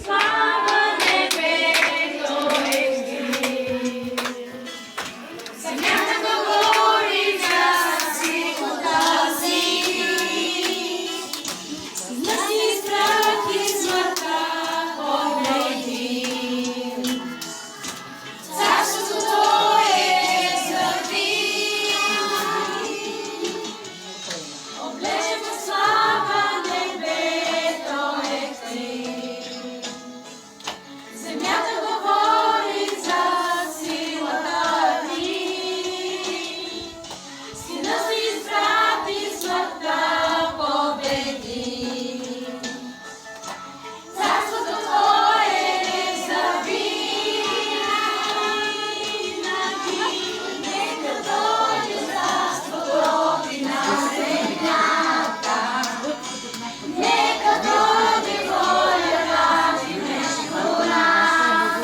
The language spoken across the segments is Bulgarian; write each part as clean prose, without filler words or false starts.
Слава небето езди, земята говори за силата си, силни страх и смъртта победи. Царството Твое завди, облече в слава небето езди. Земята говори за силата ти, Сина си изпрати, смъртта победи. Царството Твое завинаги, нека дойде царството ти на земята, нека дойде волята ти между нас,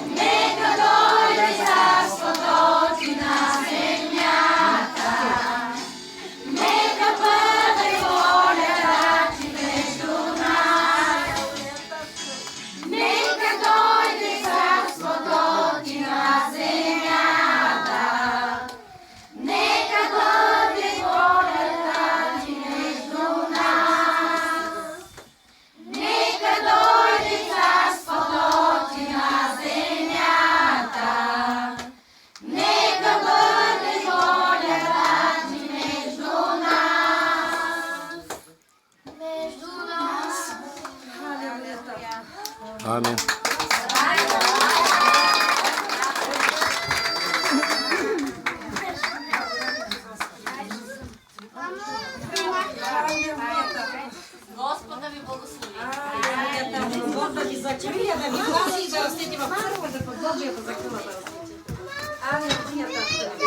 нека дойде царството ти на земята, нека бъде волята ти между нас, нека дойде царството ти на земята, нека бъде волята ти между нас, нека дойде царството ти на земята, нека бъде волята ти между нас. Между нас. Амин. Господа ви благослови. Бог да ви закрие, да ви пази, да остете в първата, да подложите за крилата. Амин.